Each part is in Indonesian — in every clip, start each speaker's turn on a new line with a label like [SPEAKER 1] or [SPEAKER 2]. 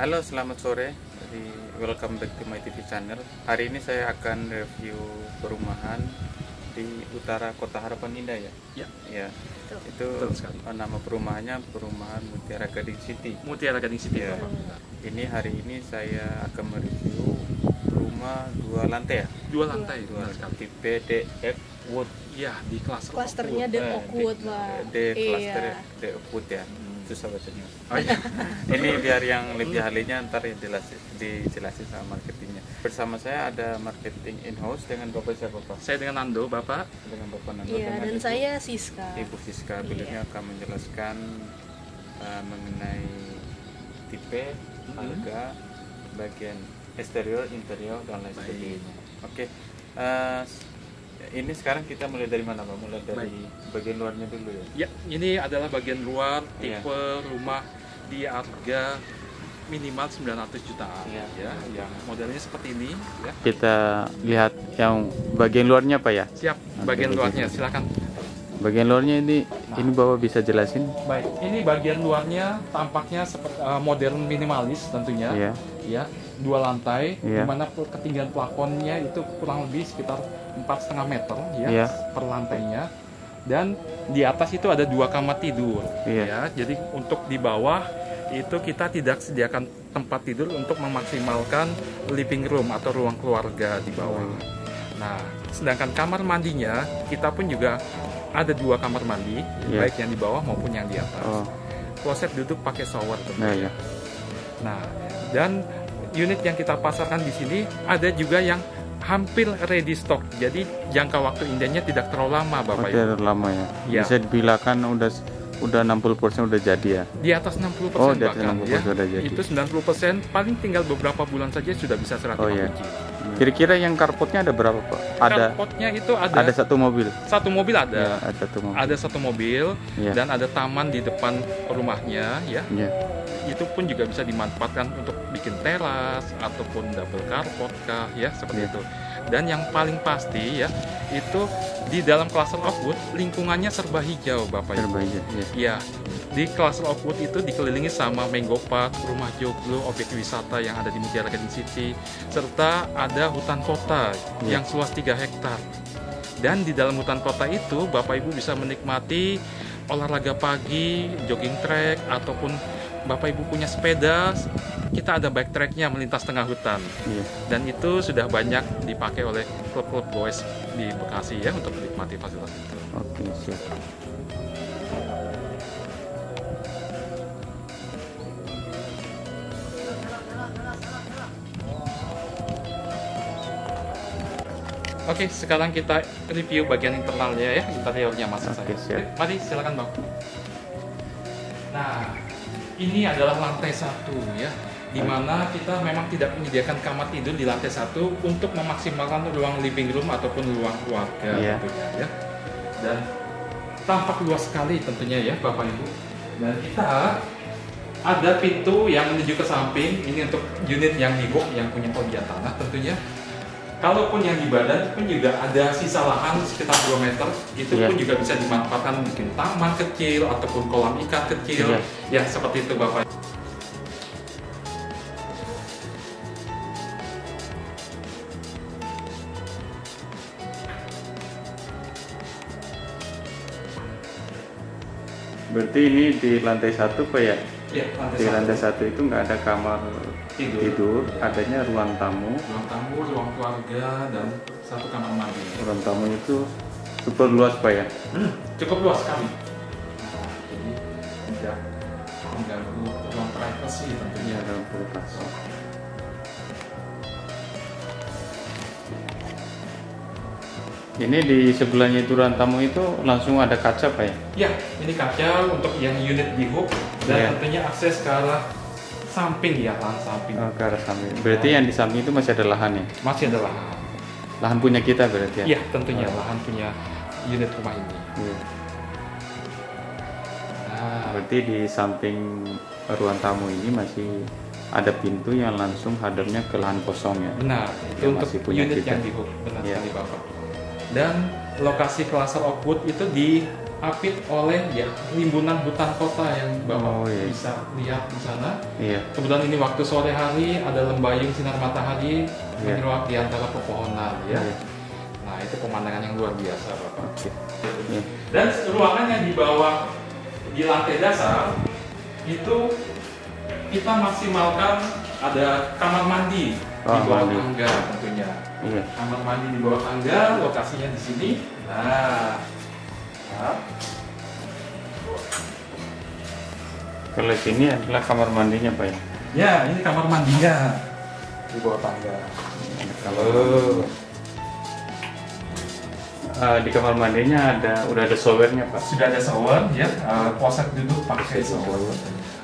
[SPEAKER 1] Halo, selamat sore. Jadi, welcome back to my TV channel. Hari ini saya akan review perumahan di utara Kota Harapan Indah ya.
[SPEAKER 2] Ya,
[SPEAKER 1] Ya,
[SPEAKER 2] betul.
[SPEAKER 1] itu
[SPEAKER 2] Betul sekali.
[SPEAKER 1] nama perumahannya Perumahan Mutiara Gading City.
[SPEAKER 2] Mutiara Gading City.
[SPEAKER 1] Ya.
[SPEAKER 2] Bapak.
[SPEAKER 1] Ini hari ini saya akan mereview rumah 2 lantai ya.
[SPEAKER 2] 2 lantai,
[SPEAKER 1] Dua
[SPEAKER 2] benar sekali.
[SPEAKER 1] tipe DF Wood.
[SPEAKER 2] Ya, di
[SPEAKER 3] Klasternya
[SPEAKER 2] Oakwood.
[SPEAKER 3] The Oakwood, Pak.
[SPEAKER 1] Cluster
[SPEAKER 3] Iya.
[SPEAKER 1] DF Wood ya. Susah bacanya.
[SPEAKER 2] Oh, iya.
[SPEAKER 1] Ini biar yang lebih ahlinya ntar yang dijelasin sama marketingnya. Bersama saya ada marketing in-house dengan Bapak siapa Pak?
[SPEAKER 2] Saya dengan Nando, Bapak.
[SPEAKER 1] Dengan Bapak Nando.
[SPEAKER 3] Iya,
[SPEAKER 1] dengan
[SPEAKER 3] dan
[SPEAKER 1] Ibu-
[SPEAKER 3] saya Siska.
[SPEAKER 1] Ibu Siska.
[SPEAKER 3] Iya.
[SPEAKER 1] Beliau akan menjelaskan mengenai tipe, harga, bagian eksterior, interior, dan lain
[SPEAKER 2] Baik.
[SPEAKER 1] sebagainya. Oke. Ini sekarang kita mulai dari mana Pak? Mulai dari bagian luarnya dulu ya.
[SPEAKER 2] Ya, ini adalah bagian luar
[SPEAKER 1] Iya.
[SPEAKER 2] tipe rumah di harga minimal 900 jutaan
[SPEAKER 1] Iya.
[SPEAKER 2] ya, yang modelnya seperti ini ya.
[SPEAKER 1] Kita lihat yang bagian luarnya Pak ya.
[SPEAKER 2] Siap, bagian luarnya silakan.
[SPEAKER 1] Bagian luarnya ini Bapak bisa jelasin?
[SPEAKER 2] Baik, ini bagian luarnya tampaknya seperti modern minimalis tentunya.
[SPEAKER 1] Iya.
[SPEAKER 2] Ya, 2 lantai,
[SPEAKER 1] Iya.
[SPEAKER 2] di mana ketinggian plafonnya itu kurang lebih sekitar 4,5 meter ya
[SPEAKER 1] Iya.
[SPEAKER 2] per lantainya. Dan di atas itu ada 2 kamar tidur.
[SPEAKER 1] Iya.
[SPEAKER 2] Ya, jadi untuk di bawah itu kita tidak sediakan tempat tidur untuk memaksimalkan living room atau ruang keluarga di bawah. Nah, sedangkan kamar mandinya kita pun juga ada 2 kamar mandi,
[SPEAKER 1] Iya.
[SPEAKER 2] baik yang di bawah maupun yang di atas.
[SPEAKER 1] Oh,
[SPEAKER 2] Kloset duduk pakai shower
[SPEAKER 1] nah
[SPEAKER 2] tentunya.
[SPEAKER 1] ya.
[SPEAKER 2] Nah, dan unit yang kita pasarkan di sini ada juga yang hampir ready stock. Jadi jangka waktu indahnya tidak terlalu lama, Bapak Ibu.
[SPEAKER 1] Udah lama ya.
[SPEAKER 2] Ya.
[SPEAKER 1] Bisa dibilangkan udah 60% udah jadi ya.
[SPEAKER 2] Di atas 60%
[SPEAKER 1] Oh, di atas
[SPEAKER 2] bahkan
[SPEAKER 1] 60%
[SPEAKER 2] ya.
[SPEAKER 1] sudah jadi.
[SPEAKER 2] Itu 90% paling tinggal beberapa bulan saja sudah bisa serah
[SPEAKER 1] Oh,
[SPEAKER 2] terima
[SPEAKER 1] iya.
[SPEAKER 2] kunci.
[SPEAKER 1] Kira-kira yang carportnya ada berapa Pak? Ada
[SPEAKER 2] Carportnya itu ada
[SPEAKER 1] satu mobil.
[SPEAKER 2] satu mobil
[SPEAKER 1] Ya,
[SPEAKER 2] ada.
[SPEAKER 1] ada satu mobil.
[SPEAKER 2] Ada satu mobil
[SPEAKER 1] Iya.
[SPEAKER 2] dan ada taman di depan rumahnya ya.
[SPEAKER 1] Iya.
[SPEAKER 2] Itu pun juga bisa dimanfaatkan untuk bikin teras ataupun double carport kah ya seperti
[SPEAKER 1] Iya.
[SPEAKER 2] itu. Dan yang paling pasti ya itu di dalam cluster Oakwood lingkungannya serba hijau Bapak Ibu.
[SPEAKER 1] Terbaik ya.
[SPEAKER 2] Ya, di cluster Oakwood itu dikelilingi sama Mango Park, rumah joglo, objek wisata yang ada di Mutiara Gading City, serta ada hutan kota
[SPEAKER 1] Iya.
[SPEAKER 2] yang seluas 3 hektar. Dan di dalam hutan kota itu Bapak Ibu bisa menikmati olahraga pagi, jogging track, ataupun Bapak Ibu punya sepeda, kita ada bike tracknya melintas tengah hutan.
[SPEAKER 1] Iya.
[SPEAKER 2] Dan itu sudah banyak dipakai oleh klub-klub goes di Bekasi ya untuk menikmati fasilitas itu.
[SPEAKER 1] Oke, siap.
[SPEAKER 2] Oke, sekarang kita review bagian internalnya ya, interiornya maksud
[SPEAKER 1] Oke,
[SPEAKER 2] saya.
[SPEAKER 1] siap.
[SPEAKER 2] Mari silakan Bang. Nah, ini adalah lantai 1 ya, di mana kita memang tidak menyediakan kamar tidur di lantai 1 untuk memaksimalkan ruang living room ataupun ruang keluarga
[SPEAKER 1] Iya.
[SPEAKER 2] tentunya ya. Dan tampak luas sekali tentunya ya Bapak Ibu. Dan kita ada pintu yang menuju ke samping, ini untuk unit yang di box yang punya kelebihan tanah tentunya. Kalaupun yang di badan pun juga ada sisa lahan sekitar 2 meter, itu
[SPEAKER 1] Iya.
[SPEAKER 2] pun juga bisa dimanfaatkan mungkin taman kecil ataupun kolam ikan kecil,
[SPEAKER 1] Iya.
[SPEAKER 2] ya seperti itu Bapak.
[SPEAKER 1] Berarti ini di lantai 1 Pak ya?
[SPEAKER 2] Ya, lantai
[SPEAKER 1] Di
[SPEAKER 2] 1.
[SPEAKER 1] lantai 1 itu nggak ada kamar tidur, adanya ruang tamu.
[SPEAKER 2] Ruang tamu, ruang keluarga, dan 1 kamar mandi.
[SPEAKER 1] Ruang tamu itu super luas Pak ya?
[SPEAKER 2] Cukup luas sekali. Nah, jadi tidak mengganggu ruang privasi tentunya.
[SPEAKER 1] Ada kulkas. Ini di sebelahnya itu ruang tamu itu langsung ada kaca Pak ya?
[SPEAKER 2] Ya, ini kaca untuk yang unit di hook dan
[SPEAKER 1] Iya.
[SPEAKER 2] tentunya akses ke arah samping ya, lahan samping.
[SPEAKER 1] Oh, ke arah samping. Berarti yang di samping itu masih ada lahan ya?
[SPEAKER 2] Masih ada lahan.
[SPEAKER 1] Lahan punya kita berarti ya?
[SPEAKER 2] Iya, tentunya
[SPEAKER 1] Oh.
[SPEAKER 2] lahan punya unit rumah ini.
[SPEAKER 1] Iya.
[SPEAKER 2] Nah,
[SPEAKER 1] Berarti di samping ruang tamu ini masih ada pintu yang langsung hadapnya ke lahan kosong ya?
[SPEAKER 2] benar, itu
[SPEAKER 1] Yang
[SPEAKER 2] untuk
[SPEAKER 1] masih punya
[SPEAKER 2] unit
[SPEAKER 1] kita.
[SPEAKER 2] yang di hook, benar
[SPEAKER 1] Iya.
[SPEAKER 2] sekali Bapak. Dan lokasi cluster Oakwood itu di terapit oleh ya rimbunan hutan kota yang Bapak
[SPEAKER 1] Oh, iya.
[SPEAKER 2] bisa lihat di sana.
[SPEAKER 1] Iya.
[SPEAKER 2] Kebetulan ini waktu sore hari, ada lembayung sinar matahari
[SPEAKER 1] Iya.
[SPEAKER 2] menyerap di antara pepohonan ya.
[SPEAKER 1] Iya.
[SPEAKER 2] Nah, itu pemandangan yang luar biasa, Bapak.
[SPEAKER 1] Oke. Iya.
[SPEAKER 2] Dan ruangan yang di bawah di lantai dasar itu kita maksimalkan ada kamar mandi di
[SPEAKER 1] Oh,
[SPEAKER 2] bawah
[SPEAKER 1] mandi.
[SPEAKER 2] tangga tentunya.
[SPEAKER 1] Iya.
[SPEAKER 2] Kamar mandi di bawah tangga, lokasinya di sini. Nah,
[SPEAKER 1] Kalau sini adalah kamar mandinya Pak ya.
[SPEAKER 2] ya ini kamar mandinya di bawah tangga.
[SPEAKER 1] Kalau di kamar mandinya udah ada showernya Pak.
[SPEAKER 2] Sudah ada shower ya, kloset duduk pakai shower.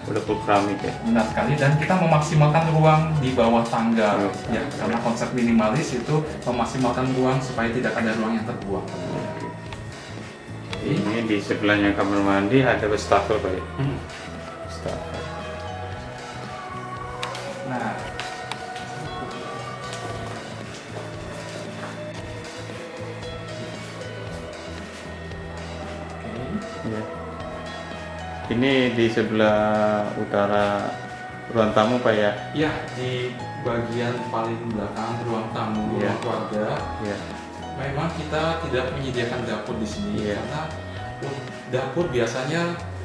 [SPEAKER 1] Udah full keramik ya.
[SPEAKER 2] Benar sekali, dan kita memaksimalkan ruang di bawah tangga
[SPEAKER 1] Oh.
[SPEAKER 2] ya, karena konsep minimalis itu memaksimalkan ruang supaya tidak ada ruang yang terbuang.
[SPEAKER 1] Ini di sebelahnya kamar mandi ada wastafel Pak ya. Wastafel.
[SPEAKER 2] Nah,
[SPEAKER 1] Iya. Ini di sebelah utara ruang tamu Pak ya.
[SPEAKER 2] ya di bagian paling belakang ruang tamu
[SPEAKER 1] Iya.
[SPEAKER 2] ruang keluarga,
[SPEAKER 1] Iya.
[SPEAKER 2] memang kita tidak menyediakan dapur di sini
[SPEAKER 1] Iya.
[SPEAKER 2] karena dapur biasanya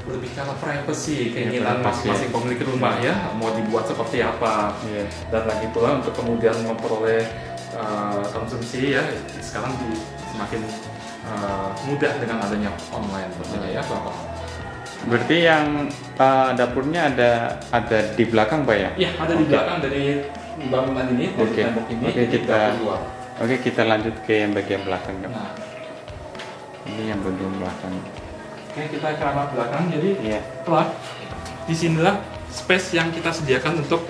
[SPEAKER 2] lebih karena privacy, keinginan
[SPEAKER 1] privacy.
[SPEAKER 2] masing-masing pemilik rumah ya, mau dibuat seperti apa.
[SPEAKER 1] Iya.
[SPEAKER 2] Dan lagi pula untuk kemudian memperoleh konsumsi ya, sekarang semakin mudah dengan adanya online tentunya ya Bapak.
[SPEAKER 1] Berarti yang dapurnya ada di belakang Pak ya?
[SPEAKER 2] Ya, ada di
[SPEAKER 1] Oke.
[SPEAKER 2] belakang dari bangunan ini, dari
[SPEAKER 1] Oke.
[SPEAKER 2] tembok ini,
[SPEAKER 1] Oke,
[SPEAKER 2] jadi
[SPEAKER 1] kita-
[SPEAKER 2] dapur luar.
[SPEAKER 1] Oke, kita lanjut ke yang bagian belakang dong.
[SPEAKER 2] Nah,
[SPEAKER 1] Ini yang bagian belakang.
[SPEAKER 2] oke, kita ke arah belakang, jadi
[SPEAKER 1] Iya.
[SPEAKER 2] telah disinilah space yang kita sediakan untuk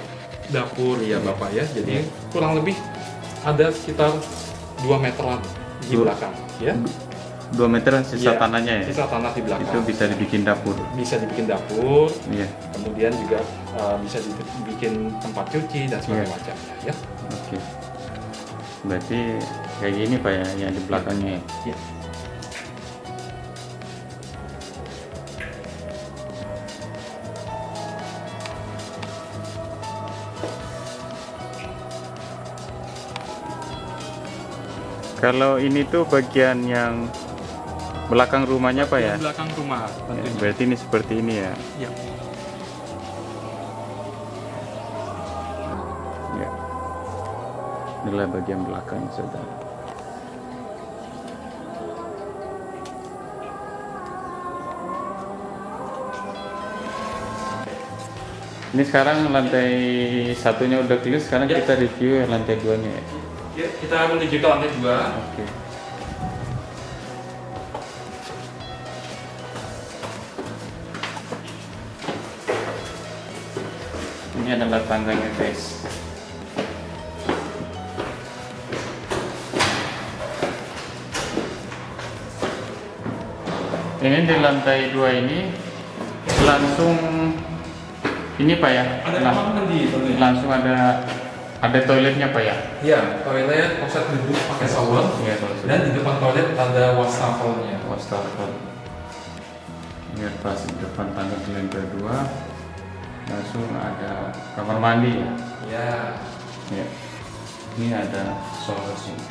[SPEAKER 2] dapur ya Bapak ya. Jadi
[SPEAKER 1] Iya.
[SPEAKER 2] kurang lebih ada sekitar 2 meteran di
[SPEAKER 1] Dua.
[SPEAKER 2] belakang ya.
[SPEAKER 1] 2 meter sisa
[SPEAKER 2] Iya,
[SPEAKER 1] tanahnya ya?
[SPEAKER 2] Sisa tanah di belakang.
[SPEAKER 1] Itu bisa dibikin dapur.
[SPEAKER 2] Bisa dibikin dapur,
[SPEAKER 1] Iya.
[SPEAKER 2] kemudian juga bisa dibikin tempat cuci dan sebagainya
[SPEAKER 1] Iya.
[SPEAKER 2] macamnya ya.
[SPEAKER 1] Oke. Berarti kayak gini Pak ya, yang di belakangnya.
[SPEAKER 2] Ya.
[SPEAKER 1] Kalau ini tuh bagian yang belakang rumahnya Pak ya?
[SPEAKER 2] Di belakang rumah
[SPEAKER 1] Ya,
[SPEAKER 2] tentunya.
[SPEAKER 1] berarti ini seperti ini ya.
[SPEAKER 2] Ya.
[SPEAKER 1] Ya. Inilah bagian belakang saudara. Ini sekarang lantai satunya udah clear, sekarang
[SPEAKER 2] Ya.
[SPEAKER 1] kita review yang lantai 2-nya ya.
[SPEAKER 2] Ya, kita menuju ke lantai 2.
[SPEAKER 1] Oke. Ini adalah tangganya guys. Ini di lantai 2 ini langsung ini Pak ya.
[SPEAKER 2] Ada
[SPEAKER 1] Lang-
[SPEAKER 2] kamar mandi tentunya.
[SPEAKER 1] langsung ada toiletnya Pak ya.
[SPEAKER 2] Ya, toilet, kloset duduk pakai shower.
[SPEAKER 1] Iya, toilet.
[SPEAKER 2] Dan di depan toilet ada wastafelnya.
[SPEAKER 1] Wastafel. Ini pas di depan tangga di lantai 2 langsung ada kamar mandi ya.
[SPEAKER 2] Ya.
[SPEAKER 1] Ya. Ini ada shower sini.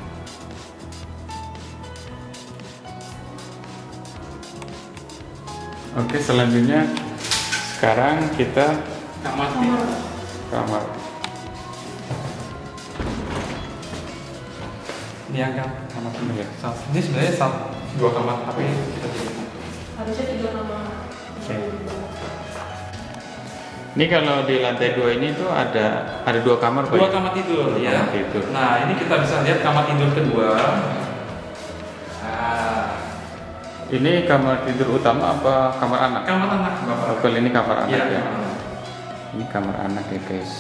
[SPEAKER 1] Oke, selanjutnya sekarang kita
[SPEAKER 2] Kamar tidur.
[SPEAKER 1] kamar.
[SPEAKER 2] Ini yang kamar tidur.
[SPEAKER 1] Iya.
[SPEAKER 2] Ini sebenarnya dua kamar, tapi kita tidur.
[SPEAKER 3] Harusnya 3 kamar.
[SPEAKER 1] Oke. Ini kalau di lantai 2 ini tuh ada 2 kamar Pak.
[SPEAKER 2] Dua
[SPEAKER 1] ya?
[SPEAKER 2] kamar tidur
[SPEAKER 1] Dua
[SPEAKER 2] ya.
[SPEAKER 1] kamar tidur.
[SPEAKER 2] Nah, ini kita bisa lihat kamar tidur kedua. Nah,
[SPEAKER 1] Ini kamar tidur utama apa kamar anak?
[SPEAKER 2] kamar anak Bapak.
[SPEAKER 1] Oh, kalau ini kamar anak
[SPEAKER 2] Iya,
[SPEAKER 1] ya.
[SPEAKER 2] kamar anak.
[SPEAKER 1] Ini kamar anak ya guys.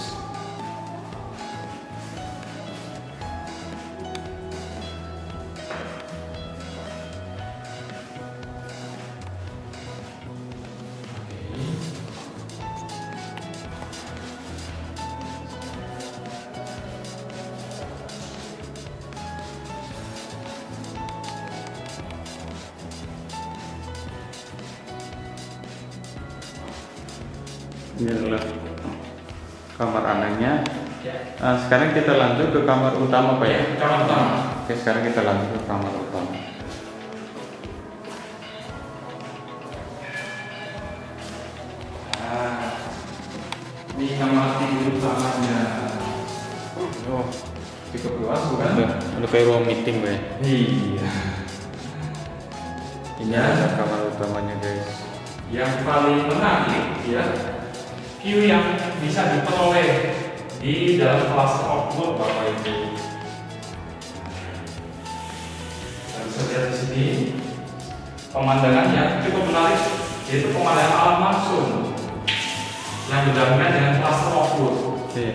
[SPEAKER 1] Ini adalah kamar anaknya.
[SPEAKER 2] Ya.
[SPEAKER 1] Nah, sekarang kita lanjut ke kamar utama Pak ya.
[SPEAKER 2] Kamar utama.
[SPEAKER 1] Oke, sekarang kita lanjut ke kamar utama.
[SPEAKER 2] Nah, ini kamar tidur utamanya.
[SPEAKER 1] Oh,
[SPEAKER 2] Cukup luas bukan?
[SPEAKER 1] udah kayak ruang meeting Pak ya.
[SPEAKER 2] Iya.
[SPEAKER 1] Ini adalah kamar utamanya guys.
[SPEAKER 2] Yang paling menarik ya, view yang bisa diperoleh di dalam kelas outdoor Bapak Ibu. Kita bisa lihat di sini pemandangannya cukup menarik, yaitu pemandangan alam langsung yang berdampingan dengan kelas outdoor.
[SPEAKER 1] Oke.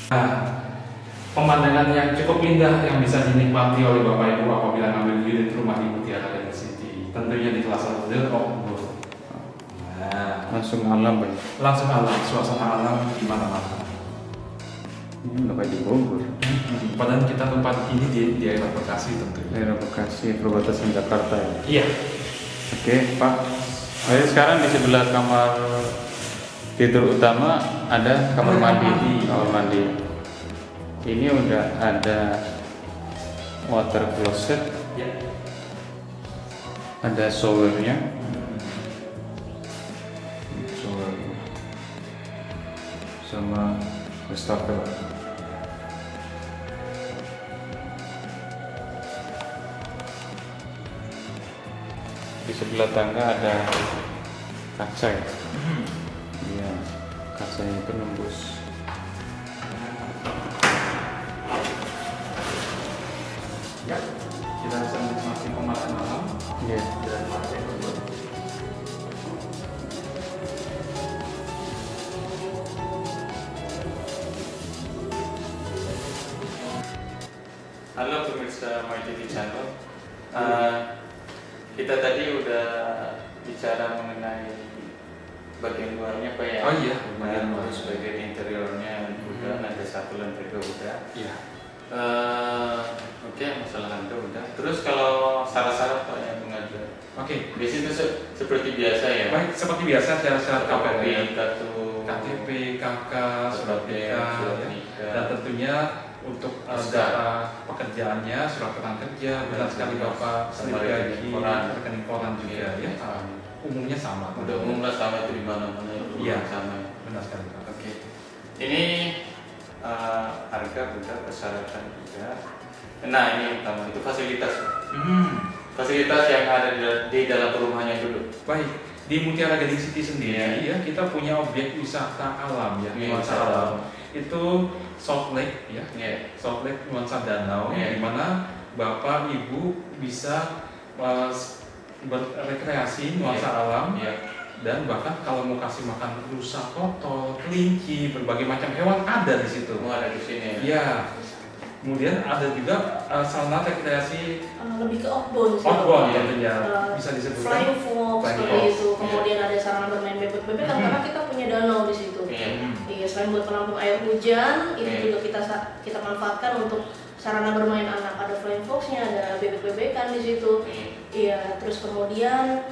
[SPEAKER 2] Nah, pemandangan yang cukup indah yang bisa dinikmati oleh Bapak Ibu apabila ngambil unit rumah di Mutiara Garden City. Tentunya di kelas outdoor. Nah,
[SPEAKER 1] Langsung alam Pak ya.
[SPEAKER 2] langsung alam, suasana alam di mana-mana.
[SPEAKER 1] Ini udah kayak di Bogor.
[SPEAKER 2] Padahal kita tempat ini di daerah Bekasi tentunya.
[SPEAKER 1] Daerah Bekasi, perbatasan Jakarta ya.
[SPEAKER 2] Iya.
[SPEAKER 1] Oke Pak. Oke, sekarang di sebelah kamar tidur utama ada kamar mandi. Kamar mandi. Ini udah ada water closet,
[SPEAKER 2] Ya.
[SPEAKER 1] ada showernya. Shower sama wastafel. Di sebelah tangga ada kaca ya. Iya, kacanya itu nembus.
[SPEAKER 2] Ya. Kita bisa menikmati pemandangan alam
[SPEAKER 1] Iya.
[SPEAKER 2] dan lantai kedua.
[SPEAKER 1] Halo pemirsa My TV Channel. Kita tadi udah bicara mengenai bagian luarnya Pak ya.
[SPEAKER 2] Oh iya,
[SPEAKER 1] Bagian
[SPEAKER 2] bagian
[SPEAKER 1] luar,
[SPEAKER 2] luar.
[SPEAKER 1] bagian interiornya udah, ada satu lantai dua udah.
[SPEAKER 2] Iya.
[SPEAKER 1] Oke, masalah lantai udah. Terus kalau syarat-syarat Pak yang mengajar,
[SPEAKER 2] Oke.
[SPEAKER 1] di situ seperti biasa ya.
[SPEAKER 2] Baik, seperti biasa syarat-syarat KPP,
[SPEAKER 1] kartu
[SPEAKER 2] KTP, KK, surat nikah, ya. Dan tentunya untuk data pekerjaannya, surat keterangan kerja, benar sekali Bapak, slip gaji, rekening koran juga ya. Umumnya sama.
[SPEAKER 1] Udah umum lah sama itu di mana-mana itu
[SPEAKER 2] Iya.
[SPEAKER 1] sama.
[SPEAKER 2] Benar sekali Pak.
[SPEAKER 1] Oke. Ini harga udah, persyaratan juga. Nah ini yang utama itu fasilitas. Fasilitas yang ada di dalam rumahnya dulu.
[SPEAKER 2] Baik, di Mutiara Gading City sendiri ya kita punya objek wisata alam ya,
[SPEAKER 1] Iya,
[SPEAKER 2] nuansa
[SPEAKER 1] wisata
[SPEAKER 2] alam.
[SPEAKER 1] alam.
[SPEAKER 2] Itu Salt Lake ya,
[SPEAKER 1] Iya.
[SPEAKER 2] Salt Lake nuansa danau,
[SPEAKER 1] Iya.
[SPEAKER 2] di mana Bapak Ibu bisa berrekreasi nuansa
[SPEAKER 1] Iya.
[SPEAKER 2] alam.
[SPEAKER 1] Iya.
[SPEAKER 2] Dan bahkan kalau mau kasih makan rusa, kotor, kelinci, berbagai macam hewan ada di situ.
[SPEAKER 1] Semua ada di sini. Ya.
[SPEAKER 2] Iya. Kemudian ada juga sarana rekreasi
[SPEAKER 3] Lebih ke outbound sih.
[SPEAKER 2] outbound
[SPEAKER 1] Iya.
[SPEAKER 2] tentunya
[SPEAKER 3] Eh,
[SPEAKER 2] bisa disebutkan.
[SPEAKER 3] Flying fox
[SPEAKER 2] Flying
[SPEAKER 3] seperti
[SPEAKER 2] fox.
[SPEAKER 3] itu. Kemudian ada sarana bermain bebek-bebek karena kita punya danau di situ.
[SPEAKER 1] Iya.
[SPEAKER 3] Iya, selain buat penampung air hujan, itu
[SPEAKER 1] Iya.
[SPEAKER 3] juga kita manfaatkan untuk sarana bermain anak. Ada flying foxnya, ada bebek-bebekan di situ.
[SPEAKER 1] Iya.
[SPEAKER 3] Iya, terus kemudian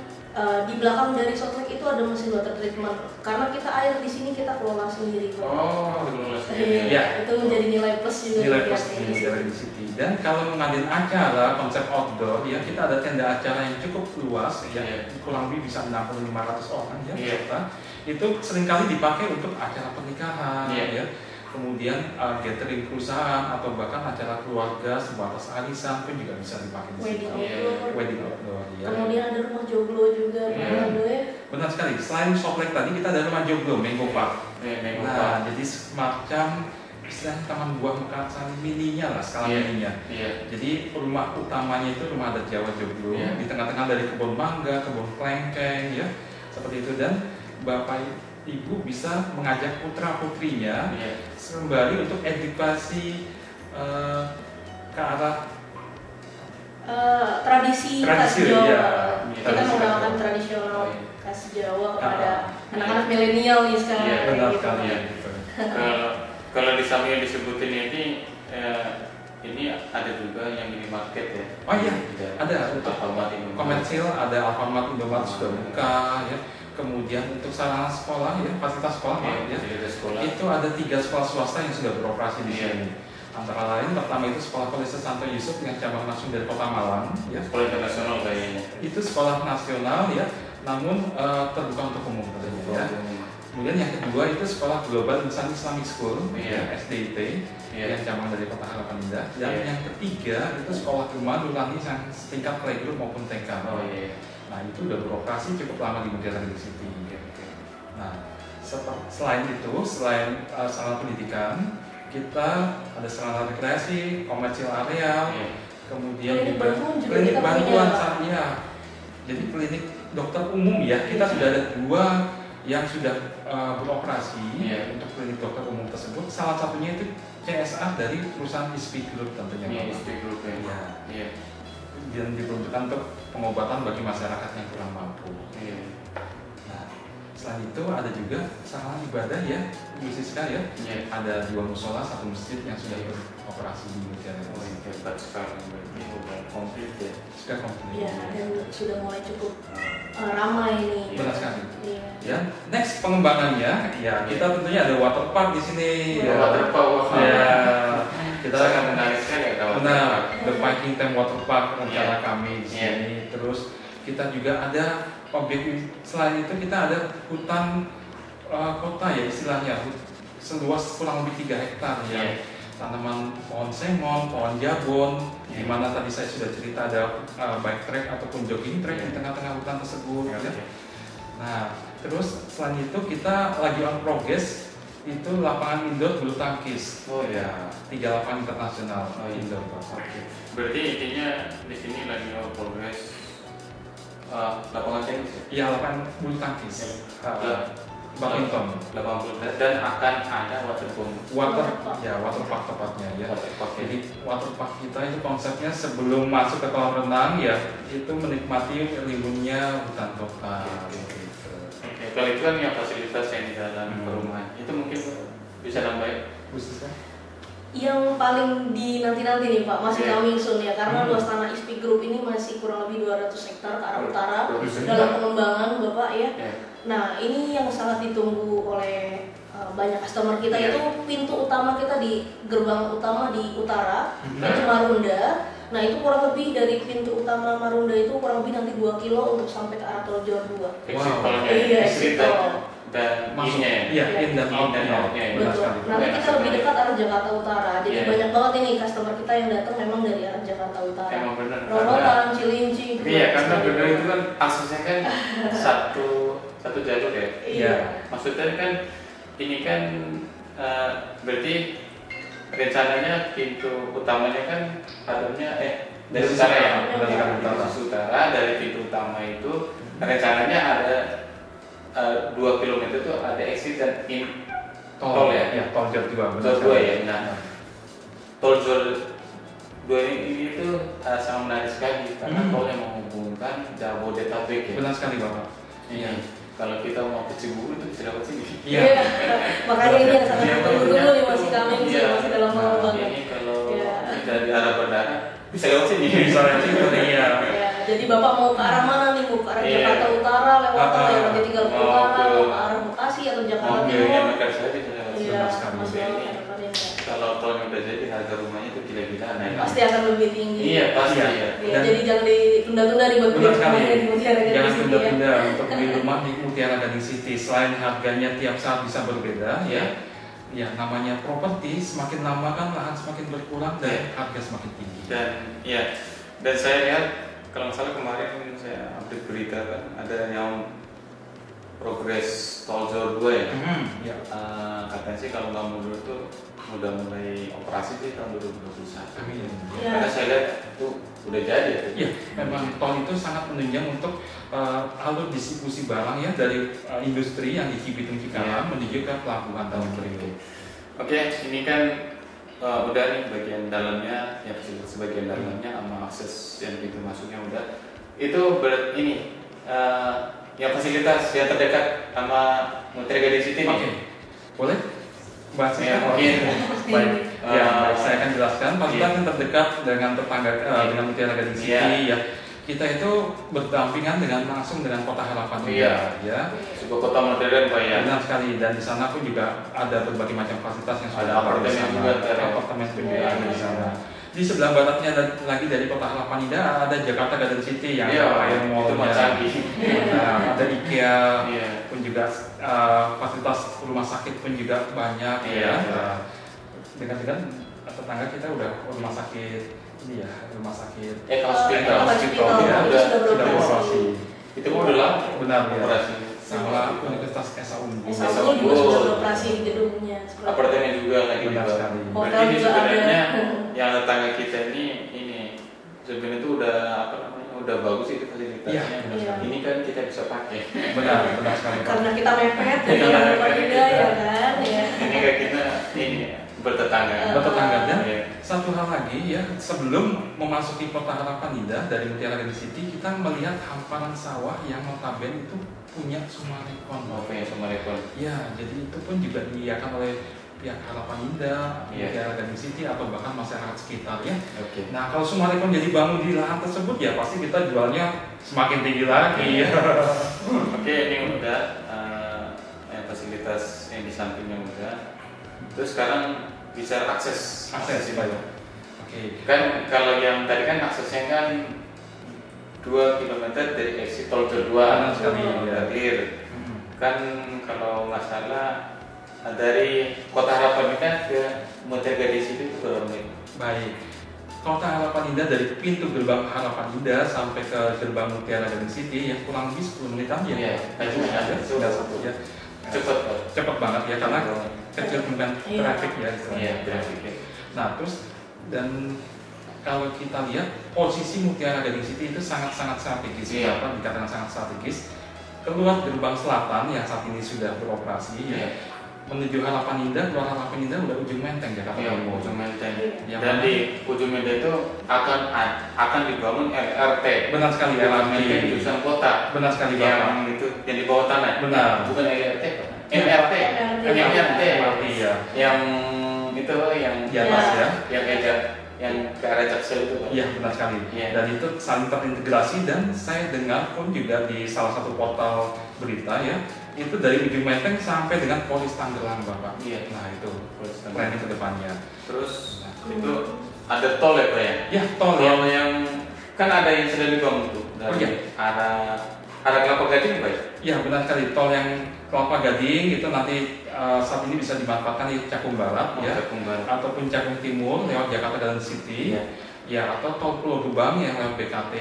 [SPEAKER 3] di belakang dari Salt Lake itu ada mesin water treatment. Karena kita air di sini kita kelola sendiri. Pak.
[SPEAKER 2] Oh,
[SPEAKER 3] Iya,
[SPEAKER 2] ya.
[SPEAKER 3] itu menjadi nilai plus juga.
[SPEAKER 2] Nilai
[SPEAKER 3] buat
[SPEAKER 2] plus
[SPEAKER 3] kita
[SPEAKER 2] di
[SPEAKER 3] di situ.
[SPEAKER 2] Mutiara City. Dan kalau mengadakan acara konsep outdoor, ya kita ada tenda acara yang cukup luas, ya
[SPEAKER 1] Iya.
[SPEAKER 2] kurang lebih bisa 600 orang ya.
[SPEAKER 1] Iya.
[SPEAKER 2] peserta. Itu seringkali dipakai untuk acara pernikahan,
[SPEAKER 1] Iya.
[SPEAKER 2] ya. Kemudian gathering perusahaan atau bahkan acara keluarga sebatas arisan pun juga bisa dipakai di
[SPEAKER 3] Wedding
[SPEAKER 2] situ.
[SPEAKER 1] Iya.
[SPEAKER 3] outdoor.
[SPEAKER 2] Wedding outdoor, ya.
[SPEAKER 3] Kemudian ada rumah joglo juga,
[SPEAKER 1] Iya.
[SPEAKER 3] Pak ya.
[SPEAKER 2] Benar sekali. Selain Salt Lake tadi kita ada rumah joglo, Mango Park.
[SPEAKER 1] Memang
[SPEAKER 2] Nah, jadi semacam istilahnya taman buah mekarsari mininya lah, skala
[SPEAKER 1] Iya.
[SPEAKER 2] mininya.
[SPEAKER 1] Iya.
[SPEAKER 2] Jadi rumah utamanya itu rumah adat Jawa Joglo,
[SPEAKER 1] Iya.
[SPEAKER 2] di tengah-tengah dari kebun mangga, kebun kelengkeng, ya seperti itu. Dan Bapak Ibu bisa mengajak putra putrinya
[SPEAKER 1] Iya.
[SPEAKER 2] sembari untuk edukasi ke arah
[SPEAKER 3] Tradisi khas
[SPEAKER 2] Tradisi,
[SPEAKER 3] Jawa.
[SPEAKER 2] iya.
[SPEAKER 3] Kita
[SPEAKER 2] Tradisi
[SPEAKER 3] menggunakan
[SPEAKER 2] khas Jawa.
[SPEAKER 3] tradisional
[SPEAKER 1] Oh, iya.
[SPEAKER 3] khas Jawa kepada
[SPEAKER 2] Ah,
[SPEAKER 3] anak-anak milenial nih sekarang.
[SPEAKER 1] Iya,
[SPEAKER 3] kayak
[SPEAKER 2] benar
[SPEAKER 3] gitu.
[SPEAKER 2] sekali
[SPEAKER 1] Iya.
[SPEAKER 2] gitu.
[SPEAKER 1] Kalau di samping yang disebutin ini ada juga yang minimarket ya.
[SPEAKER 2] Oh iya, ada untuk
[SPEAKER 1] Alfamart ini.
[SPEAKER 2] komersil, ada Alfamart, Indomaret sudah buka ya. Kemudian untuk sarana sekolah ya, fasilitas sekolah ya,
[SPEAKER 1] fasilitas sekolah.
[SPEAKER 2] Itu ada 3 sekolah swasta yang sudah beroperasi di sini. Antara lain pertama itu Sekolah Polisi Santo Yusuf yang cabang langsung dari Kota Malang ya.
[SPEAKER 1] Sekolah internasional kayaknya.
[SPEAKER 2] Itu sekolah nasional ya, namun terbuka untuk umum ya. Kemudian yang kedua itu Sekolah Global Insan Islamic School SDIT yang cabang dari Kota Harapan Indah. Dan yang ketiga itu Sekolah Rumah Nurani yang setingkat playgroup maupun TK. Nah itu udah beroperasi cukup lama di Mutiara Gading City. Nah selain itu, selain sarana pendidikan, kita ada sarana rekreasi, komersial area, kemudian klinik bantuan ya. Jadi klinik dokter umum ya, kita sudah ada 2 yang sudah beroperasi untuk klinik dokter umum tersebut. Salah satunya itu CSA dari perusahaan ISPI Group tentunya.
[SPEAKER 1] ISPI Group ya.
[SPEAKER 2] Dan diperuntukkan untuk pengobatan bagi masyarakat yang kurang mampu. Nah, selain itu ada juga sarana ibadah ya, Bu Siska ya. Ada 2 musola, 1 masjid yang sudah beroperasi di Mutiara.
[SPEAKER 1] Hebat sekali, ini udah komplit ya.
[SPEAKER 2] Sudah komplit.
[SPEAKER 3] Iya, dan sudah mulai cukup ramai ini.
[SPEAKER 2] Benar sekali. Ya, next pengembangannya, ya kita tentunya ada water park di sini.
[SPEAKER 1] Water park.
[SPEAKER 2] Ya, kita
[SPEAKER 1] akan menarik sekali ya kawan.
[SPEAKER 2] Benar, The Viking Tank Water Park rencana kami di sini. Terus kita juga ada objek selain itu kita ada hutan kota ya istilahnya, seluas kurang lebih 3 hektar ya. Tanaman pohon semon, pohon jabon, di mana tadi saya sudah cerita ada bike track ataupun jogging track di tengah-tengah hutan tersebut. Ya. Nah, terus selain itu kita lagi on progress itu lapangan indoor bulu tangkis. 3 lapangan internasional indoor.
[SPEAKER 1] Berarti intinya di sini lagi on progress lapangan tenis.
[SPEAKER 2] Iya, lapangan bulu tangkis. Badminton
[SPEAKER 1] 80 dan akan ada water park tepatnya ya.
[SPEAKER 2] Jadi water park kita itu konsepnya sebelum masuk ke kolam renang ya itu menikmati rimbunnya hutan kota.
[SPEAKER 1] Kalau itu kan yang fasilitas yang di dalam perumahan itu mungkin bisa nambahin
[SPEAKER 2] khususnya.
[SPEAKER 3] Yang paling dinanti-nanti nih Pak, masih coming soon ya, karena luas tanah ISPI Group ini masih kurang lebih 200 hektar ke arah utara dalam pengembangan Bapak ya. Nah ini yang sangat ditunggu oleh banyak customer kita itu pintu utama kita di gerbang utama di utara, itu Marunda. Nah itu kurang lebih dari pintu utama Marunda itu kurang lebih nanti 2 kilo untuk sampai ke arah tol Jor 2. Iya,
[SPEAKER 1] dan masuknya
[SPEAKER 2] in dan out-nya.
[SPEAKER 3] Betul. Nanti kita lebih dekat arah Jakarta Utara. Jadi banyak banget ini customer kita yang datang memang dari arah Jakarta Utara.
[SPEAKER 1] Emang benar.
[SPEAKER 3] Rorotan, Cilinci.
[SPEAKER 1] Iya, karena benar itu kan aksesnya kan satu jalur ya.
[SPEAKER 3] Iya.
[SPEAKER 1] Maksudnya kan ini kan berarti rencananya pintu utamanya kan harusnya dari utara ya. Dari utara dari pintu utama itu rencananya ada 2 km itu ada exit dan in tol ya,
[SPEAKER 2] tol Jor 2.
[SPEAKER 1] Tol 2 ya. Nah, tol Jor 2 ini itu sangat menarik sekali karena tol yang menghubungkan Jabodetabek ya.
[SPEAKER 2] Benar sekali Bapak.
[SPEAKER 1] Iya. Kalau kita mau ke Cibubur itu bisa lewat sini.
[SPEAKER 3] Iya. Makanya ini yang sangat ditunggu dulu nih masih kami masih dalam pengembangan.
[SPEAKER 1] Ini kalau dari arah bandara bisa lewat sini.
[SPEAKER 2] Bisa lewat sini. Iya.
[SPEAKER 3] Jadi Bapak mau ke arah mana nih? Mau ke arah Jakarta Utara lewat tol yang Jati Utara, mau ke arah Bekasi atau Jakarta Timur? Iya,
[SPEAKER 1] kalau tolnya udah jadi harga rumahnya itu gila-gilaan.
[SPEAKER 3] Pasti akan lebih tinggi.
[SPEAKER 1] Iya pasti ya.
[SPEAKER 3] Jadi jangan ditunda-tunda di rumahnya di Mutiara Gading City.
[SPEAKER 2] Jangan tunda-tunda untuk beli rumah di Mutiara Gading City. Selain harganya tiap saat bisa berbeda, ya namanya properti semakin lama kan lahan semakin berkurang dan harga semakin tinggi.
[SPEAKER 1] Dan saya lihat kalau nggak salah kemarin saya update berita kan ada yang progres tol Jor 2 ya. Katanya sih kalau nggak mundur tuh udah mulai operasi sih tahun 2021.
[SPEAKER 2] Amin.
[SPEAKER 1] Karena saya lihat itu udah jadi.
[SPEAKER 2] Ya, memang tol itu sangat menunjang untuk alur distribusi barang ya dari industri yang di Cibitung Cikarang menuju ke pelabuhan tahun berikut.
[SPEAKER 1] Oke, ini kan udah nih bagian dalamnya, ya sebagian dalamnya sama akses yang pintu masuknya udah. Itu ini yang fasilitas yang terdekat sama Mutiara Gading City nih.
[SPEAKER 2] Boleh? bahasnya
[SPEAKER 1] mungkin
[SPEAKER 2] baik. Baik, saya akan jelaskan. Fasilitas yang terdekat dengan tetangga dengan Mutiara Gading City ya. Kita itu berdampingan langsung dengan Kota Harapan Indah, ya.
[SPEAKER 1] Sebuah kota modern, Pak ya.
[SPEAKER 2] Benar sekali. Dan di sana pun juga ada berbagai macam fasilitas yang sudah
[SPEAKER 1] ada apartemen juga,
[SPEAKER 2] apartemen juga ada di sana. Di sebelah baratnya lagi dari Kota Harapan Indah ada Jakarta Garden City yang
[SPEAKER 1] itu
[SPEAKER 2] mall-nya. Ada IKEA, pun juga fasilitas rumah sakit pun juga banyak ya. Dengan tetangga kita udah rumah sakit rumah sakit
[SPEAKER 1] hospital
[SPEAKER 2] ya, sudah beroperasi.
[SPEAKER 1] Itu udah lama
[SPEAKER 2] benar
[SPEAKER 1] operasi
[SPEAKER 2] sama Universitas Esa Unggul
[SPEAKER 3] juga sudah beroperasi di gedungnya.
[SPEAKER 1] Apartemen juga lagi
[SPEAKER 2] benar sekali.
[SPEAKER 1] Berarti ini sebenarnya yang tetangga kita ini sebenarnya itu udah bagus itu fasilitasnya. Ini kan kita bisa pakai.
[SPEAKER 2] Benar sekali.
[SPEAKER 3] Karena kita mepet ya kan ya.
[SPEAKER 1] Ini kayak kita bertetangga
[SPEAKER 2] dan satu hal lagi ya, sebelum memasuki Kota Harapan Indah dari Mutiara Gading City, kita melihat hamparan sawah yang notabene itu punya Summarecon.
[SPEAKER 1] Summarecon.
[SPEAKER 2] Ya, jadi itu pun juga diiakan oleh pihak Harapan Indah, Mutiara Gading City atau bahkan masyarakat sekitar ya. Nah, kalau Summarecon jadi bangun di lahan tersebut ya pasti kita jualnya semakin tinggi lagi.
[SPEAKER 1] Ini udah fasilitas yang di sampingnya udah. Terus sekarang bisa akses
[SPEAKER 2] sih Pak.
[SPEAKER 1] Kan kalau yang tadi kan aksesnya kan 2 km dari exit tol kedua Gambir. Kan kalau nggak salah dari Kota Harapan Indah ke Mutiara Gading City itu berapa menit?
[SPEAKER 2] Baik. Kota Harapan Indah dari pintu gerbang Harapan Indah sampai ke gerbang Mutiara Gading City yang kurang lebih 10 menit aja.
[SPEAKER 1] Iya,
[SPEAKER 2] sudah satu ya. Cepet banget ya karena kecil bukan traffic ya.
[SPEAKER 1] Traffic ya.
[SPEAKER 2] Nah terus dan kalau kita lihat posisi Mutiara Gading City itu sangat strategis. Kenapa dikatakan sangat strategis? Keluar gerbang selatan yang saat ini sudah beroperasi menuju Harapan Indah, keluar Harapan Indah udah ujung Menteng Jakarta.
[SPEAKER 1] Ujung Menteng. Dan di ujung Menteng itu akan dibangun LRT.
[SPEAKER 2] Benar sekali, LRT
[SPEAKER 1] jurusan kota.
[SPEAKER 2] Benar sekali
[SPEAKER 1] yang itu yang di bawah tanah.
[SPEAKER 2] Benar.
[SPEAKER 1] Bukan LRT. MRT. Yang itu yang
[SPEAKER 2] di atas ya.
[SPEAKER 1] Yang ke arah Jaksel itu.
[SPEAKER 2] Iya benar sekali. Dan itu saling terintegrasi dan saya dengar pun juga di salah satu portal berita ya. Itu dari ujung Menteng sampai dengan Polis Tangerang Bapak. Nah itu planning ke depannya.
[SPEAKER 1] Terus itu ada tol ya Pak ya?
[SPEAKER 2] Ya tol
[SPEAKER 1] yang kan ada yang sudah dibangun tuh dari arah Kelapa Gading Pak ya?
[SPEAKER 2] Iya benar sekali, tol yang Kelapa Gading itu nanti saat ini bisa dimanfaatkan di Cakung Barat ataupun Cakung Timur lewat Jakarta Garden City. Ya, atau tol Pulau Gebang yang lewat BKT.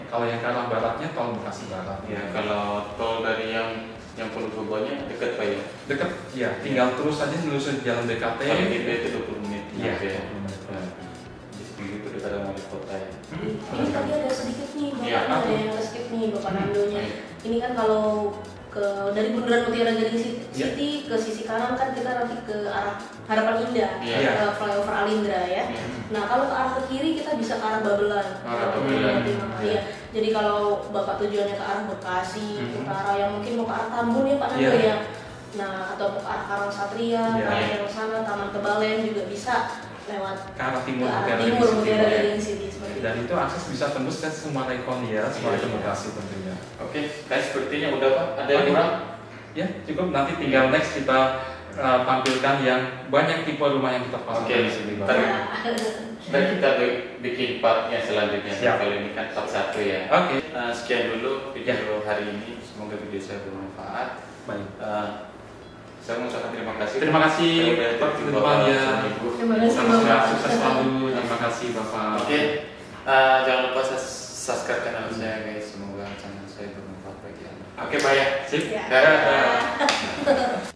[SPEAKER 2] Kalau yang ke arah baratnya tol Bekasi Barat.
[SPEAKER 1] Kalau tol dari yang Pulau Gebangnya dekat Pak ya?
[SPEAKER 2] Dekat, ya. Tinggal terus saja menelusuri jalan BKT.
[SPEAKER 1] Kalau itu 20 menit.
[SPEAKER 2] Iya.
[SPEAKER 1] Di situ dekat dengan wali kota ya.
[SPEAKER 3] Ini tadi ada sedikit nih Bapak, ada yang skip nih Bapak Nandonya. Ini kan kalau dari bundaran Mutiara Gading City ke sisi kanan kan kita nanti ke arah Harapan Indah, ke flyover Alindra ya. Nah kalau ke arah ke kiri kita bisa ke arah Babelan. Jadi kalau Bapak tujuannya ke arah Bekasi, utara yang mungkin mau ke arah Tambun ya Pak Nando ya. Nah atau mau ke arah Karang Satria, yang sana Taman Kebalen juga bisa lewat
[SPEAKER 2] ke arah timur
[SPEAKER 3] Mutiara Gading City seperti
[SPEAKER 2] dan itu akses bisa tembus ke Summarecon ya, Summarecon Bekasi tentunya.
[SPEAKER 1] Kayak sepertinya udah Pak, ada yang kurang?
[SPEAKER 2] Ya cukup, nanti tinggal next kita tampilkan yang banyak tipe rumah yang kita pasang di sini Pak.
[SPEAKER 1] Dan kita bikin part yang selanjutnya. Kali ini kan part 1 ya. Sekian dulu video hari ini, semoga video saya bermanfaat.
[SPEAKER 2] Baik.
[SPEAKER 1] Saya mengucapkan terima kasih.
[SPEAKER 2] Terima kasih Pak Kedepannya.
[SPEAKER 3] Terima kasih.
[SPEAKER 2] Sukses selalu. Terima kasih Bapak.
[SPEAKER 1] Jangan lupa subscribe channel saya guys. Semoga channel saya bermanfaat bagi Anda. Pak ya.
[SPEAKER 2] Sip.
[SPEAKER 1] Dadah.